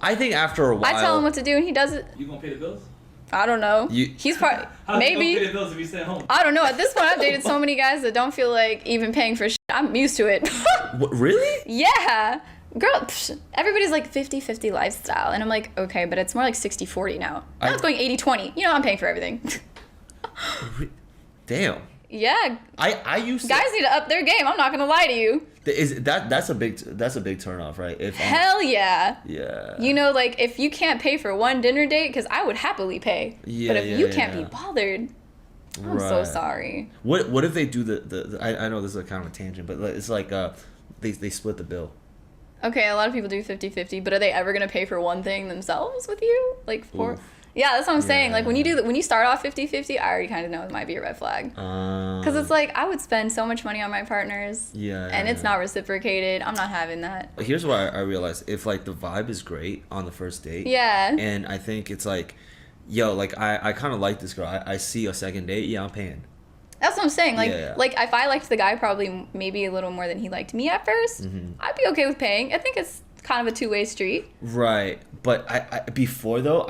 I think after a while, I tell him what to do and he does it. You gonna pay the bills? I don't know. He's probably maybe. You gonna pay the bills if you stay home? I don't know. At this point, I've dated so many guys that don't feel like even paying for shit. I'm used to it. What, really? Yeah. Girl, everybody's like 50-50 lifestyle. And I'm like, okay, but it's more like 60-40 now. Now it's going 80-20. You know, I'm paying for everything. Damn. Yeah. I used to. Guys need to up their game. I'm not going to lie to you. That's a big turnoff, right? Hell yeah. Yeah. You know, like, if you can't pay for one dinner date, because I would happily pay. Yeah, but if you can't be bothered, I'm so sorry. What if they do the I know this is kind of a tangent, but it's like they split the bill. Okay, a lot of people do 50-50, but are they ever going to pay for one thing themselves with you? Like, for... Oof. Yeah, that's what I'm saying. Like, when you start off 50-50, I already kind of know it might be a red flag. Because it's like, I would spend so much money on my partners. Yeah. And it's not reciprocated. I'm not having that. Here's what I realized. If, like, the vibe is great on the first date. Yeah. And I think it's like, yo, like, I kind of like this girl. I see a second date. Yeah, I'm paying. That's what I'm saying. Like, like if I liked the guy probably maybe a little more than he liked me at first, I'd be okay with paying. I think it's kind of a two-way street. Right. But I before, though,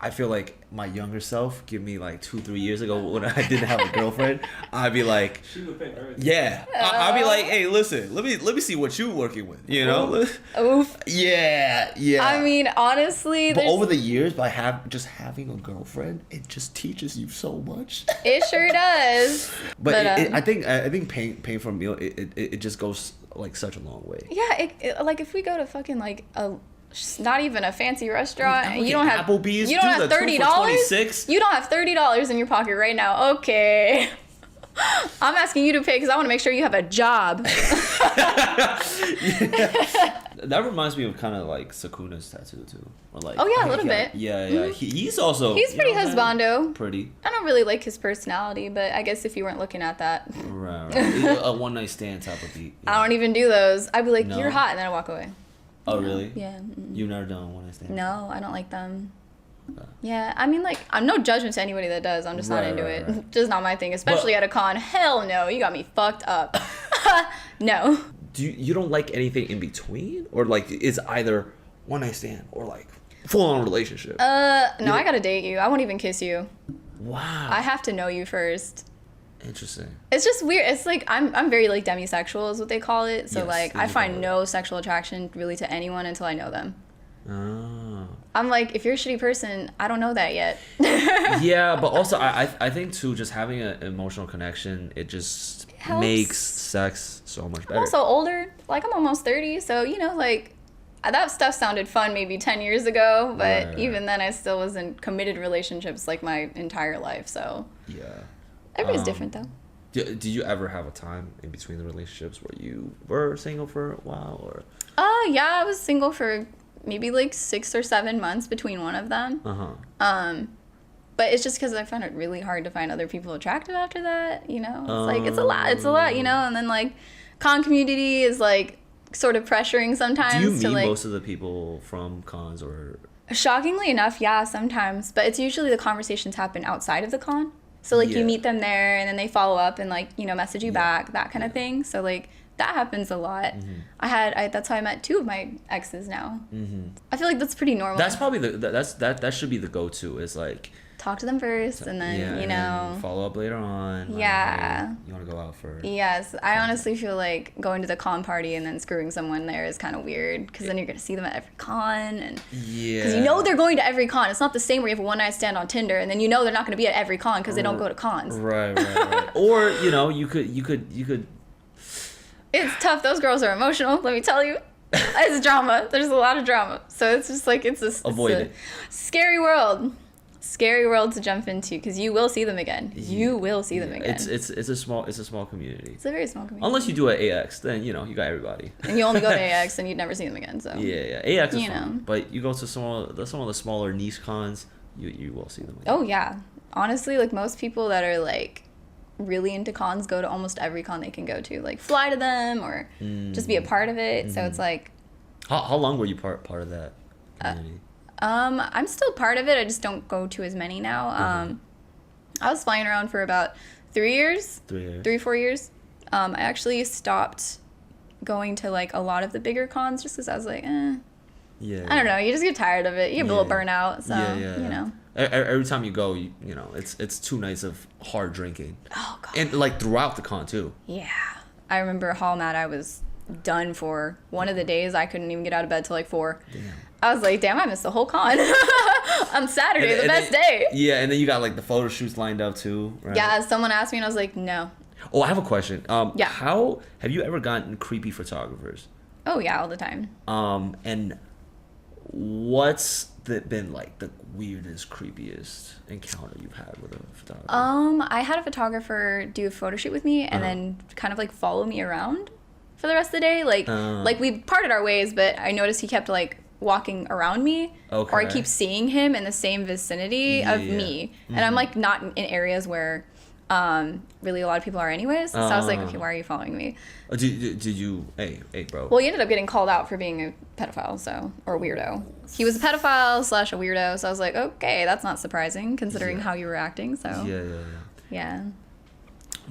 I feel like my younger self, give me like 2-3 years ago when I didn't have a girlfriend, I'd be like, she would pay everything. Yeah, I'd be like, hey, listen, let me see what you working with, you know? Oof. Yeah. I mean, honestly, but over the years, by having a girlfriend, it just teaches you so much. It sure does. But I think paying for a meal, it just goes like such a long way. Yeah, like if we go to fucking like a not even a fancy restaurant, and you don't have Applebee's, you don't have $30. You don't have $30 in your pocket right now. Okay. I'm asking you to pay because I want to make sure you have a job. That reminds me of kind of like Sakuna's tattoo too. Or like, oh yeah, a little bit. Yeah. Mm-hmm. He's pretty husbando. Pretty. I don't really like his personality, but I guess if you weren't looking at that. Right. A one night stand type of beat. Yeah. I don't even do those. I'd be like, you're hot, and then I walk away. Oh really? Yeah. Mm-mm. You've never done one night stand? No, I don't like them. Yeah, I mean, like, I'm no judgment to anybody that does. I'm just not into it. Right. Just not my thing, especially at a con. Hell no, you got me fucked up. No. You don't like anything in between, or like is either one night stand or like full on relationship? No, I gotta date you. I won't even kiss you. Wow. I have to know you first. Interesting. It's just weird. It's like I'm very like demisexual is what they call it. So like I find no sexual attraction really to anyone until I know them. Oh. I'm like, if you're a shitty person, I don't know that yet. Yeah, but also I think too, just having an emotional connection, it just makes sex so much better. I'm also older. Like I'm almost 30, so you know, like that stuff sounded fun maybe 10 years ago, but even then I still was in committed relationships like my entire life. So yeah. Everybody's different though. Did you ever have a time in between the relationships where you were single for a while, or? Yeah, I was single for maybe like 6 or 7 months between one of them. But it's just because I found it really hard to find other people attractive after that. You know, it's like it's a lot. You know, and then like con community is like sort of pressuring sometimes. Do you meet like, most of the people from cons or? Shockingly enough, yeah, sometimes. But it's usually the conversations happen outside of the con. So, like, you meet them there, and then they follow up and, like, you know, message you back, that kind of thing. So, like, that happens a lot. That's how I met 2 of my exes now. I feel like that's pretty normal. That's probably that should be the go-to is, like... Talk to them first, and then, you know... follow up later on. Yeah. Like, you want to go out for... Yes. I honestly feel like going to the con party and then screwing someone there is kind of weird, because then you're going to see them at every con, and... Yeah. Because you know they're going to every con. It's not the same where you have a one-night stand on Tinder, and then you know they're not going to be at every con because they don't go to cons. Right. Or, you know, you could... It's tough. Those girls are emotional, let me tell you. It's drama. There's a lot of drama. So it's just like, it's a scary world. Scary world to jump into because you will see them again. You will see them again. It's a small community. It's a very small community. Unless you do an AX, then you know you got everybody. And you only go to AX and you'd never see them again. So yeah, AX is fun. But you go to some of the smaller niche cons, you will see them again. Oh yeah, honestly, like most people that are like really into cons go to almost every con they can go to, like fly to them or just be a part of it. So it's like. How long were you part of that community? I'm still part of it. I just don't go to as many now. I was flying around for about 3 years. 3-4 years. I actually stopped going to like a lot of the bigger cons just because I was like, Yeah. I don't know. You just get tired of it. You get a little Yeah. burnout. So Yeah. you know. Every time you go, you know, it's 2 nights of hard drinking, Oh god. and like throughout the con too. Yeah. I remember Hall Mat. I was done for one of the days. I couldn't even get out of bed till like 4. Damn. I was like, damn, I missed the whole con. On Saturday, the best day. Yeah, and then you got like the photo shoots lined up too, right? Yeah, someone asked me and I was like, no. Oh, I have a question. Yeah. How have you ever gotten creepy photographers? Oh yeah, all the time. And what's been like the weirdest, creepiest encounter you've had with a photographer? I had a photographer do a photo shoot with me and then kind of like follow me around for the rest of the day. Like we parted our ways, but I noticed he kept like walking around me, or I Okay. keep seeing him in the same vicinity of Yeah. me, and I'm like not in areas where really a lot of people are anyways. So I was like, okay, why are you following me? Did you? Hey, bro. Well, he ended up getting called out for being a pedophile, or a weirdo. He was a pedophile / a weirdo, so I was like, okay, that's not surprising considering how you were acting. So Yeah. yeah.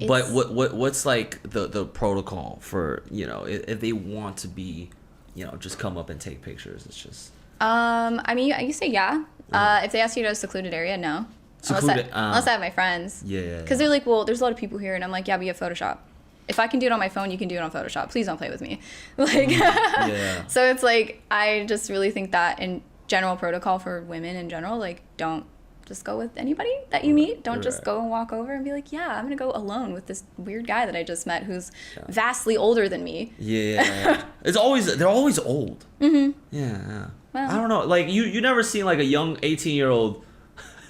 But what's like the protocol for, you know, if they want to be, you know, just come up and take pictures? It's just I mean, you say yeah. If they ask you to a secluded area, no. Secluded, Unless I have my friends. Yeah. Because they're like, well, there's a lot of people here, and I'm like, yeah, but you have Photoshop. If I can do it on my phone, you can do it on Photoshop. Please don't play with me. Like, Yeah. So it's like, I just really think that in general protocol for women in general, like, don't just go with anybody that you meet. Don't just go and walk over and be like, yeah, I'm going to go alone with this weird guy that I just met who's vastly older than me. Yeah. They're always old. Mm-hmm. Yeah. Well, I don't know. Like you never seen like a young 18-year-old.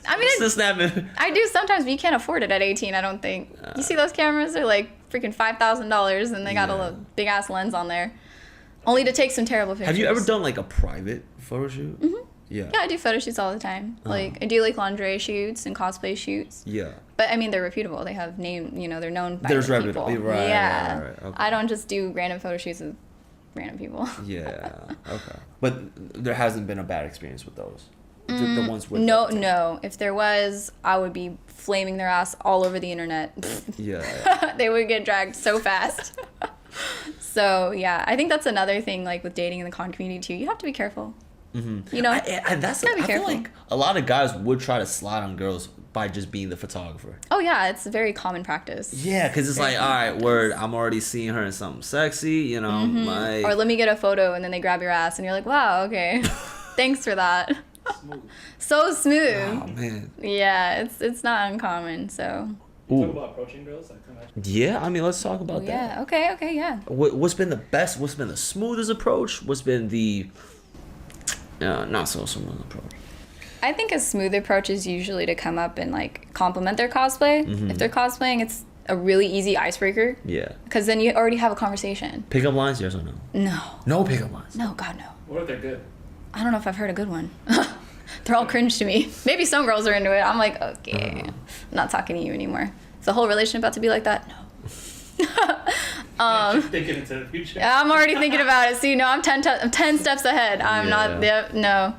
I mean, snapping. I do sometimes, but you can't afford it at 18, I don't think. You see those cameras? They're like freaking $5,000, and they got a little big ass lens on there, only to take some terrible pictures. Have you ever done like a private photo shoot? Mm-hmm. Yeah. Yeah, I do photo shoots all the time. Like I do like lingerie shoots and cosplay shoots. Yeah. But I mean, they're reputable. They have name. You know, they're known by There's people. reputable. Right. Yeah. Right. Okay. I don't just do random photo shoots with random people. Yeah. Okay. But there hasn't been a bad experience with those. The ones with No. If there was, I would be flaming their ass all over the internet. Yeah. They would get dragged so fast. So yeah, I think that's another thing. Like with dating in the con community too, you have to be careful. Mm-hmm. You know, And that's Gotta be I feel careful. like a lot of guys would try to slide on girls by just being the photographer. oh yeah, it's a very common practice. Yeah, because it's like, all right, word, I'm already seeing her in something sexy, you know, like. Or let me get a photo, and then they grab your ass, and you're like, wow, okay, thanks for that. Smooth. So smooth. Oh man. Yeah, it's not uncommon. So. Talk about approaching girls. I can imagine. Yeah, I mean, let's talk about that. Yeah. Okay. Yeah. What's been the best? What's been the smoothest approach? What's been the not so smooth approach? I think a smooth approach is usually to come up and like compliment their cosplay. If they're cosplaying, it's a really easy icebreaker. Yeah. Because then you already have a conversation. Pickup lines, yes or no? No. No pickup lines. No, God, no. What if they're good? I don't know if I've heard a good one. They're all cringe to me. Maybe some girls are into it. I'm like, okay, I'm not talking to you anymore. Is the whole relationship about to be like that? No. Thinking into the future. I'm already thinking about it. See, no, I'm 10 steps ahead. I'm not, Yeah. no.